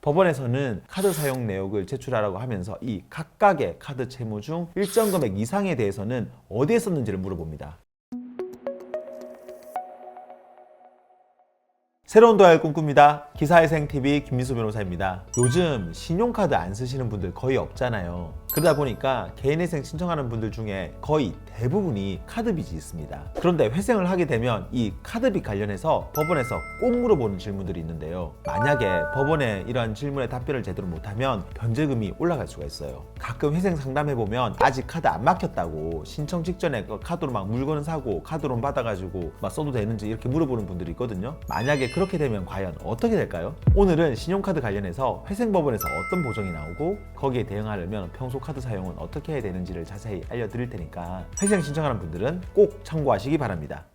법원에서는 카드 사용 내역을 제출하라고 하면서 이 각각의 카드 채무 중 일정 금액 이상에 대해서는 어디에 썼는지를 물어봅니다. 새로운 도약을 꿈꿉니다. 기사회생TV 김민수 변호사입니다. 요즘 신용카드 안 쓰시는 분들 거의 없잖아요. 그러다 보니까 개인회생 신청하는 분들 중에 거의 대부분이 카드빚이 있습니다. 그런데 회생을 하게 되면 이 카드빚 관련해서 법원에서 꼭 물어보는 질문들이 있는데요. 만약에 법원에 이러한 질문에 답변을 제대로 못하면 변제금이 올라갈 수가 있어요. 가끔 회생 상담해보면 아직 카드 안 막혔다고 신청 직전에 카드로 막 물건을 사고 카드론 받아가지고 막 써도 되는지 이렇게 물어보는 분들이 있거든요. 만약에 그렇게 되면 과연 어떻게 될까요? 오늘은 신용카드 관련해서 회생법원에서 어떤 보정이 나오고 거기에 대응하려면 평소 카드 사용은 어떻게 해야 되는지를 자세히 알려드릴 테니까 회생 신청하는 분들은 꼭 참고하시기 바랍니다.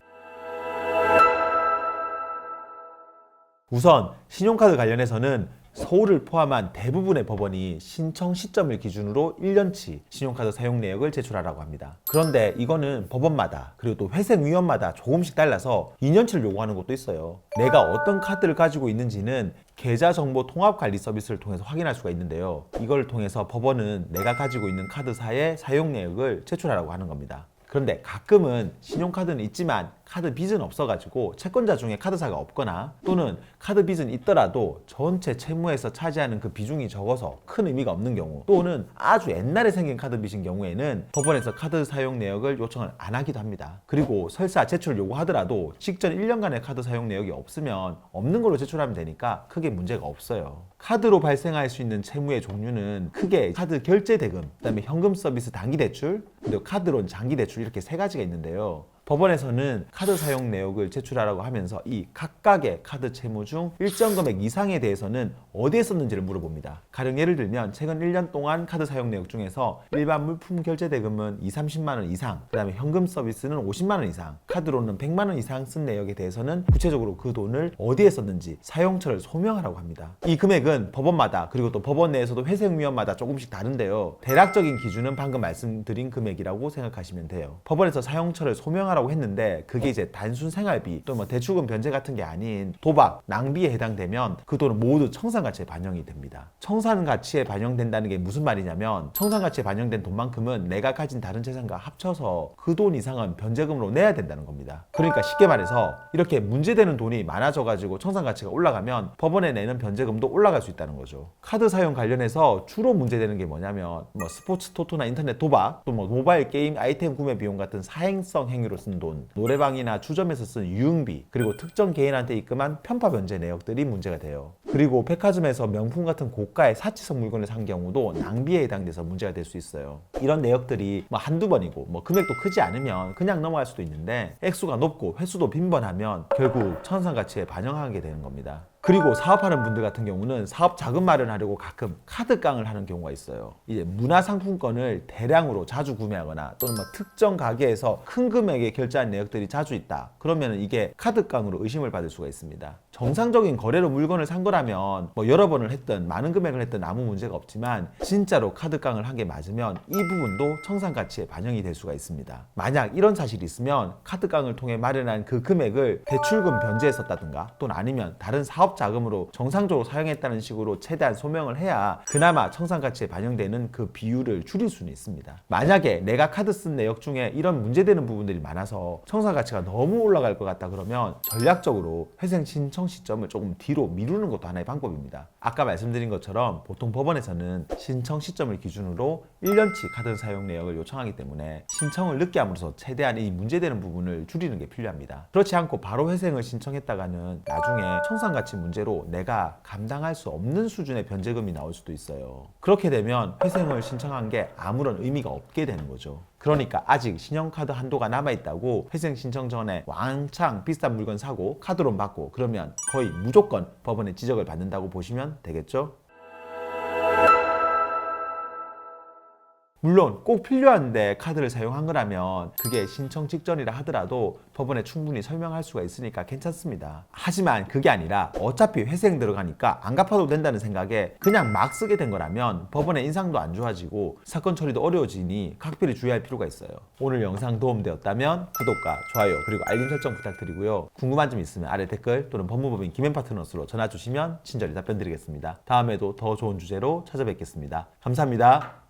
우선 신용카드 관련해서는 서울을 포함한 대부분의 법원이 신청 시점을 기준으로 1년치 신용카드 사용 내역을 제출하라고 합니다. 그런데 이거는 법원마다 그리고 또 회생위원마다 조금씩 달라서 2년치를 요구하는 곳도 있어요. 내가 어떤 카드를 가지고 있는지는 계좌정보 통합관리 서비스를 통해서 확인할 수가 있는데요. 이걸 통해서 법원은 내가 가지고 있는 카드사의 사용 내역을 제출하라고 하는 겁니다. 그런데 가끔은 신용카드는 있지만 카드 빚은 없어가지고 채권자 중에 카드사가 없거나 또는 카드 빚은 있더라도 전체 채무에서 차지하는 그 비중이 적어서 큰 의미가 없는 경우 또는 아주 옛날에 생긴 카드 빚인 경우에는 법원에서 카드 사용 내역을 요청을 안 하기도 합니다. 그리고 설사 제출을 요구하더라도 직전 1년간의 카드 사용 내역이 없으면 없는 걸로 제출하면 되니까 크게 문제가 없어요. 카드로 발생할 수 있는 채무의 종류는 크게 카드 결제 대금, 그다음에 현금 서비스 단기 대출, 그리고 카드론 장기 대출 이렇게 세 가지가 있는데요. 법원에서는 카드 사용 내역을 제출하라고 하면서 이 각각의 카드 채무 중 일정 금액 이상에 대해서는 어디에 썼는지를 물어봅니다. 가령 예를 들면 최근 1년 동안 카드 사용 내역 중에서 일반 물품 결제 대금은 30~30만 원 이상, 그 다음에 현금 서비스는 50만 원 이상, 카드로는 100만 원 이상 쓴 내역에 대해서는 구체적으로 그 돈을 어디에 썼는지 사용처를 소명하라고 합니다. 이 금액은 법원마다 그리고 또 법원 내에서도 회생위원마다 조금씩 다른데요. 대략적인 기준은 방금 말씀드린 금액이라고 생각하시면 돼요. 법원에서 사용처를 소명하라고 했는데 그게 이제 단순 생활비 또 뭐 대출금 변제 같은 게 아닌 도박, 낭비에 해당되면 그 돈은 모두 청산가치에 반영이 됩니다. 청산가치에 반영된다는 게 무슨 말이냐면 청산가치에 반영된 돈만큼은 내가 가진 다른 재산과 합쳐서 그 돈 이상은 변제금으로 내야 된다는 겁니다. 그러니까 쉽게 말해서 이렇게 문제되는 돈이 많아져가지고 청산가치가 올라가면 법원에 내는 변제금도 올라갈 수 있다는 거죠. 카드 사용 관련해서 주로 문제되는 게 뭐냐면 뭐 스포츠 토토나 인터넷 도박 또 뭐 모바일 게임 아이템 구매 비용 같은 사행성 행위로 쓴 돈, 노래방이나 주점에서 쓴 유흥비, 그리고 특정 개인한테 입금한 편파 변제 내역들이 문제가 돼요. 그리고 백화점에서 명품 같은 고가의 사치성 물건을 산 경우도 낭비에 해당돼서 문제가 될 수 있어요. 이런 내역들이 뭐 한두 번이고 뭐 금액도 크지 않으면 그냥 넘어갈 수도 있는데 액수가 높고 회수도 빈번하면 결국 청산가치에 반영하게 되는 겁니다. 그리고 사업하는 분들 같은 경우는 사업 자금 마련하려고 가끔 카드깡을 하는 경우가 있어요. 이제 문화상품권을 대량으로 자주 구매하거나 또는 뭐 특정 가게에서 큰 금액에 결제한 내역들이 자주 있다. 그러면 이게 카드깡으로 의심을 받을 수가 있습니다. 정상적인 거래로 물건을 산 거라면 뭐 여러 번을 했든 많은 금액을 했든 아무 문제가 없지만 진짜로 카드깡을 한 게 맞으면 이 부분도 청산가치에 반영이 될 수가 있습니다. 만약 이런 사실이 있으면 카드깡을 통해 마련한 그 금액을 대출금 변제에 썼다든가 또는 아니면 다른 사업 자금으로 정상적으로 사용했다는 식으로 최대한 소명을 해야 그나마 청산가치에 반영되는 그 비율을 줄일 수는 있습니다. 만약에 내가 카드 쓴 내역 중에 이런 문제되는 부분들이 많아서 청산가치가 너무 올라갈 것 같다 그러면 전략적으로 회생 신청 시점을 조금 뒤로 미루는 것도 하나의 방법입니다. 아까 말씀드린 것처럼 보통 법원에서는 신청 시점을 기준으로 1년치 카드 사용 내역을 요청하기 때문에 신청을 늦게 함으로써 최대한 이 문제되는 부분을 줄이는 게 필요합니다. 그렇지 않고 바로 회생을 신청했다가는 나중에 청산가치 문제로 내가 감당할 수 없는 수준의 변제금이 나올 수도 있어요. 그렇게 되면 회생을 신청한 게 아무런 의미가 없게 되는 거죠. 그러니까 아직 신용카드 한도가 남아있다고 회생 신청 전에 왕창 비싼 물건 사고 카드론 받고 그러면 거의 무조건 법원의 지적을 받는다고 보시면 되겠죠? 물론 꼭 필요한데 카드를 사용한 거라면 그게 신청 직전이라 하더라도 법원에 충분히 설명할 수가 있으니까 괜찮습니다. 하지만 그게 아니라 어차피 회생 들어가니까 안 갚아도 된다는 생각에 그냥 막 쓰게 된 거라면 법원의 인상도 안 좋아지고 사건 처리도 어려워지니 각별히 주의할 필요가 있어요. 오늘 영상 도움되었다면 구독과 좋아요 그리고 알림 설정 부탁드리고요. 궁금한 점 있으면 아래 댓글 또는 법무법인 김앤 파트너스로 전화 주시면 친절히 답변 드리겠습니다. 다음에도 더 좋은 주제로 찾아뵙겠습니다. 감사합니다.